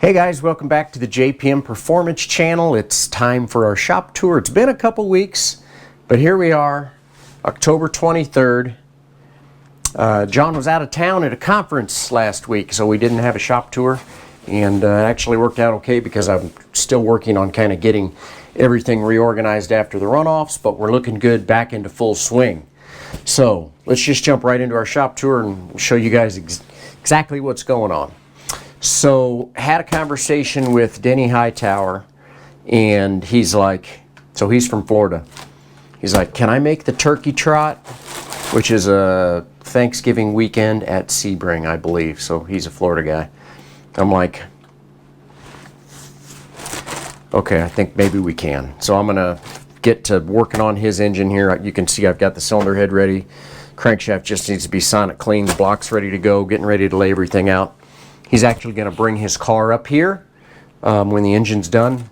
Hey guys, welcome back to the JPM Performance Channel. It's time for our shop tour. It's been a couple weeks, but here we are, October 23rd. John was out of town at a conference last week, so we didn't have a shop tour, and it actually worked out okay because I'm still working on kind of getting everything reorganized after the runoffs, but we're looking good, back into full swing. So let's just jump right into our shop tour and show you guys exactly what's going on. So, had a conversation with Denny Hightower, and he's like, so he's from Florida. He's like, can I make the turkey trot, which is a Thanksgiving weekend at Sebring, I believe. So he's a Florida guy. I'm like, okay, I think maybe we can. So I'm gonna get to working on his engine here. You can see I've got the cylinder head ready. Crankshaft just needs to be sonic clean. The block's ready to go, getting ready to lay everything out. He's actually going to bring his car up here when the engine's done.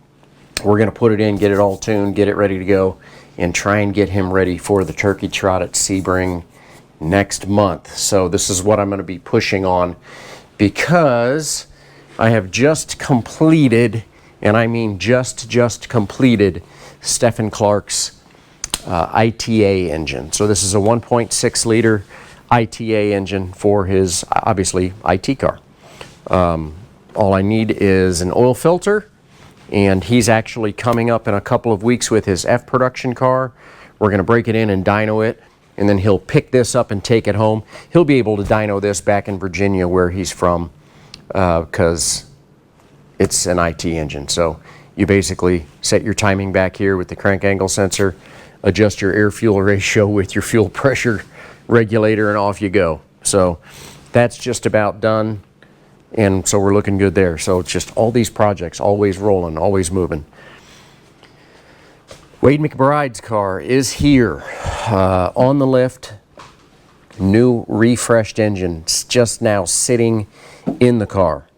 We're going to put it in, get it all tuned, get it ready to go, and try and get him ready for the turkey trot at Sebring next month. So this is what I'm going to be pushing on, because I have just completed, and I mean just completed, Stephen Clark's ITA engine. So this is a 1.6 liter ITA engine for his, obviously, IT car. All I need is an oil filter, and he's actually coming up in a couple of weeks with his F production car. We're going to break it in and dyno it, and then he'll pick this up and take it home. He'll be able to dyno this back in Virginia, where he's from, because it's an IT engine. So you basically set your timing back here with the crank angle sensor, adjust your air-fuel ratio with your fuel pressure regulator, and off you go. So that's just about done. And so we're looking good there. So it's just all these projects, always rolling, always moving. Wade McBride's car is here on the lift. New refreshed engine. It's just now sitting in the car.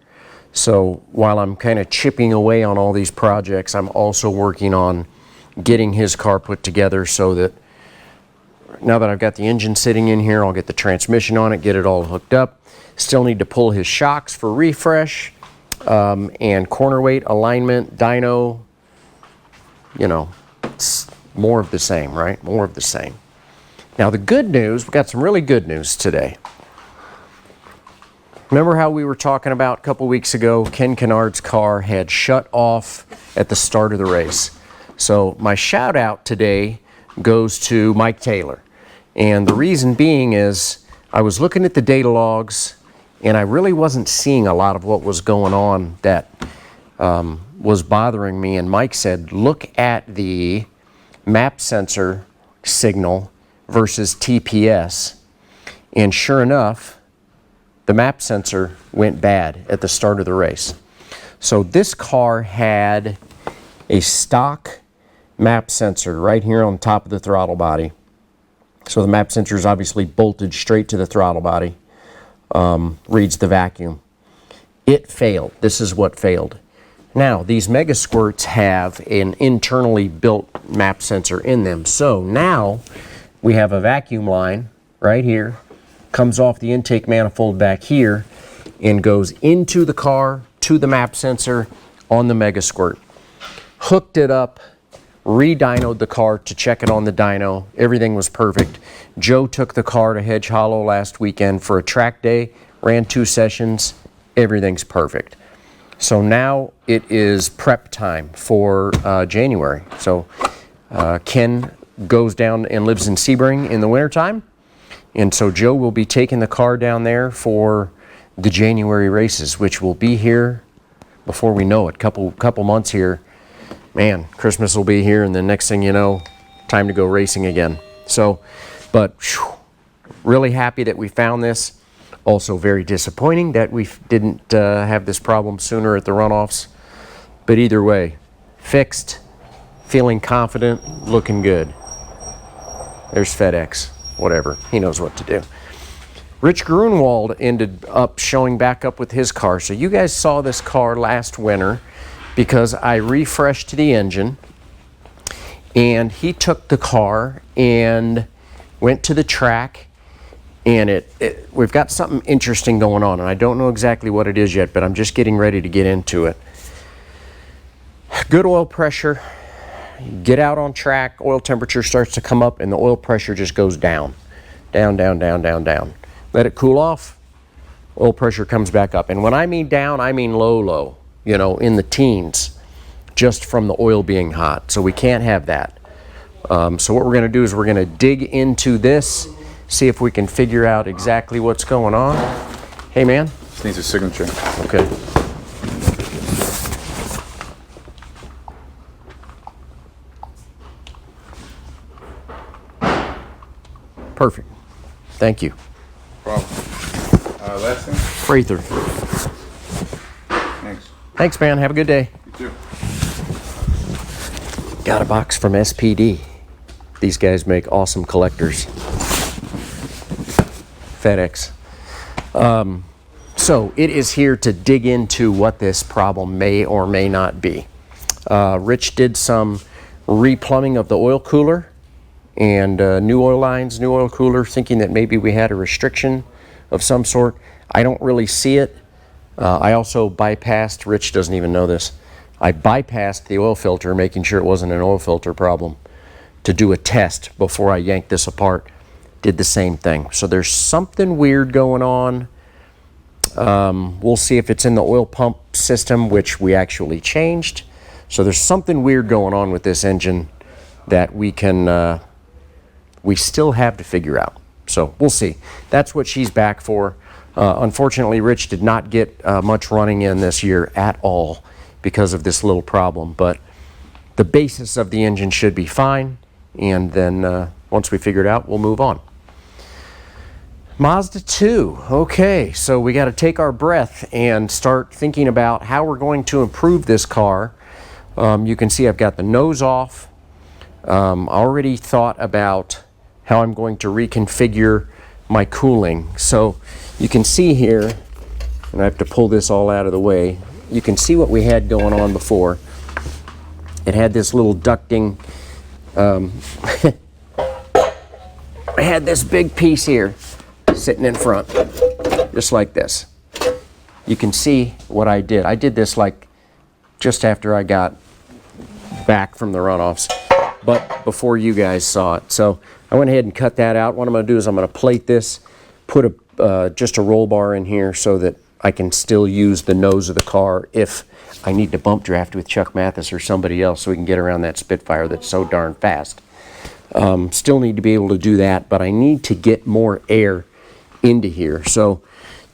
So while I'm kind of chipping away on all these projects, I'm also working on getting his car put together, so that now that I've got the engine sitting in here, I'll get the transmission on it, get it all hooked up. Still need to pull his shocks for refresh, and corner weight, alignment, dyno. You know, it's more of the same, right? More of the same. Now the good news, we've got some really good news today. Remember how we were talking about a couple weeks ago, Ken Kennard's car had shut off at the start of the race. So my shout out today goes to Mike Taylor. And the reason being is I was looking at the data logs, and I really wasn't seeing a lot of what was going on that was bothering me. And Mike said, look at the map sensor signal versus TPS. And sure enough, the map sensor went bad at the start of the race. So this car had a stock map sensor right here on top of the throttle body. So the map sensor is obviously bolted straight to the throttle body. Reads the vacuum. It failed. This is what failed. Now, these Mega Squirts have an internally built map sensor in them. So now we have a vacuum line right here, comes off the intake manifold back here, and goes into the car to the map sensor on the Mega Squirt. Hooked it up, re-dynoed the car to check it on the dyno. Everything was perfect. Joe took the car to Hedge Hollow last weekend for a track day, ran 2 sessions. Everything's perfect. So now it is prep time for January. So Ken goes down and lives in Sebring in the wintertime. And so Joe will be taking the car down there for the January races, which will be here before we know it. Couple months here. Man, Christmas will be here, and the next thing you know, time to go racing again. So, but whew, really happy that we found this. Also very disappointing that we didn't have this problem sooner at the runoffs. But either way, fixed, feeling confident, looking good. There's FedEx, whatever. He knows what to do. Rich Grunwald ended up showing back up with his car. So you guys saw this car last winter, because I refreshed the engine, and he took the car and went to the track And we've got something interesting going on, and I don't know exactly what it is yet, but I'm just getting ready to get into it. Good oil pressure, get out on track, oil temperature starts to come up, and the oil pressure just goes down. Down, down, down, down, down. Let it cool off, oil pressure comes back up. And when I mean down, I mean low, low, you know, in the teens, just from the oil being hot. So we can't have that. So what we're going to do is we're going to dig into this, see if we can figure out exactly what's going on. Hey, man. This needs a signature. Okay. Perfect. Thank you. No problem. Last thing? Prather. Thanks. Thanks, man. Have a good day. You too. Got a box from SPD. These guys make awesome collectors. FedEx. So it is here to dig into what this problem may or may not be. Rich did some replumbing of the oil cooler and new oil lines, new oil cooler, thinking that maybe we had a restriction of some sort. I don't really see it. I also bypassed, Rich doesn't even know this, I bypassed the oil filter, making sure it wasn't an oil filter problem, to do a test before I yanked this apart. Did the same thing. So there's something weird going on. We'll see if it's in the oil pump system, which we actually changed. So there's something weird going on with this engine that we still have to figure out. So we'll see. That's what she's back for. Unfortunately, Rich did not get much running in this year at all because of this little problem, but the basis of the engine should be fine, and then once we figure it out, we'll move on. Mazda 2. Okay, so we got to take our breath and start thinking about how we're going to improve this car. You can see I've got the nose off. Already thought about how I'm going to reconfigure my cooling. So you can see here, and I have to pull this all out of the way, you can see what we had going on before. It had this little ducting, I had this big piece here sitting in front, just like this. You can see what I did. I did this like just after I got back from the runoffs, but before you guys saw it. So I went ahead and cut that out. What I'm going to do is I'm going to plate this, put just a roll bar in here so that I can still use the nose of the car if I need to bump draft with Chuck Mathis or somebody else so we can get around that Spitfire that's so darn fast. Still need to be able to do that, but I need to get more air into here. So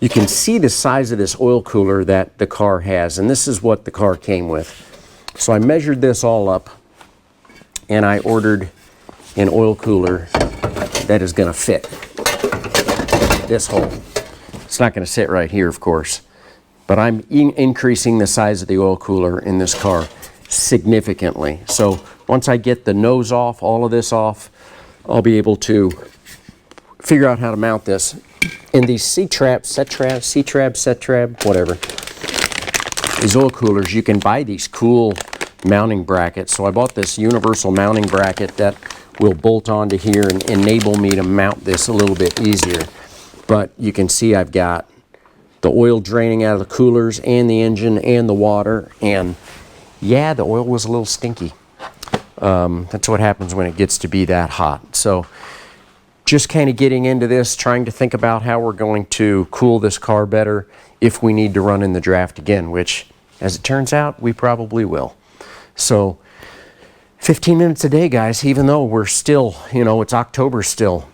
you can see the size of this oil cooler that the car has, and this is what the car came with. So I measured this all up, and I ordered an oil cooler that is going to fit this hole. It's not going to sit right here, of course, but I'm increasing the size of the oil cooler in this car significantly. So once I get the nose off, all of this off, I'll be able to figure out how to mount this. And these C-Trab, set-trab, whatever, these oil coolers, you can buy these cool mounting brackets. So I bought this universal mounting bracket that will bolt onto here and enable me to mount this a little bit easier. But you can see I've got the oil draining out of the coolers and the engine and the water, and yeah, the oil was a little stinky. That's what happens when it gets to be that hot. So just kind of getting into this, trying to think about how we're going to cool this car better if we need to run in the draft again, which, as it turns out, we probably will. So 15 minutes a day, guys, even though we're still, you know, it's October still.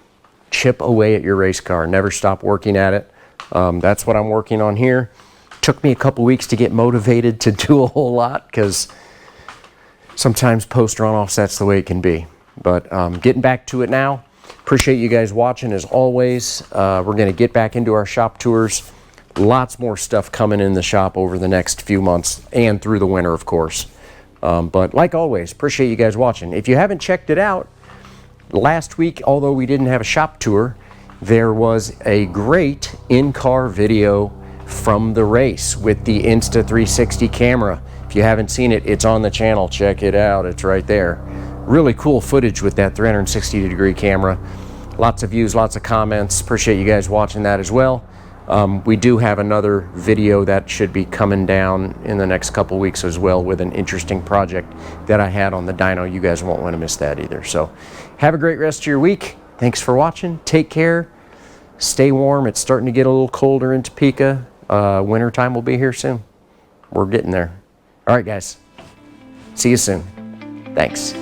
Chip away at your race car. Never stop working at it. That's what I'm working on here. Took me a couple weeks to get motivated to do a whole lot because sometimes post runoffs, that's the way it can be. But getting back to it now. Appreciate you guys watching as always. We're going to get back into our shop tours. Lots more stuff coming in the shop over the next few months and through the winter, of course. But like always, appreciate you guys watching. If you haven't checked it out, last week, although we didn't have a shop tour, there was a great in-car video from the race with the Insta360 camera. If you haven't seen it, it's on the channel. Check it out. It's right there. Really cool footage with that 360-degree camera. Lots of views, lots of comments. Appreciate you guys watching that as well. We do have another video that should be coming down in the next couple weeks as well, with an interesting project that I had on the dyno. You guys won't want to miss that either. So have a great rest of your week. Thanks for watching. Take care. Stay warm. It's starting to get a little colder in Topeka. Wintertime will be here soon. We're getting there. All right, guys. See you soon. Thanks.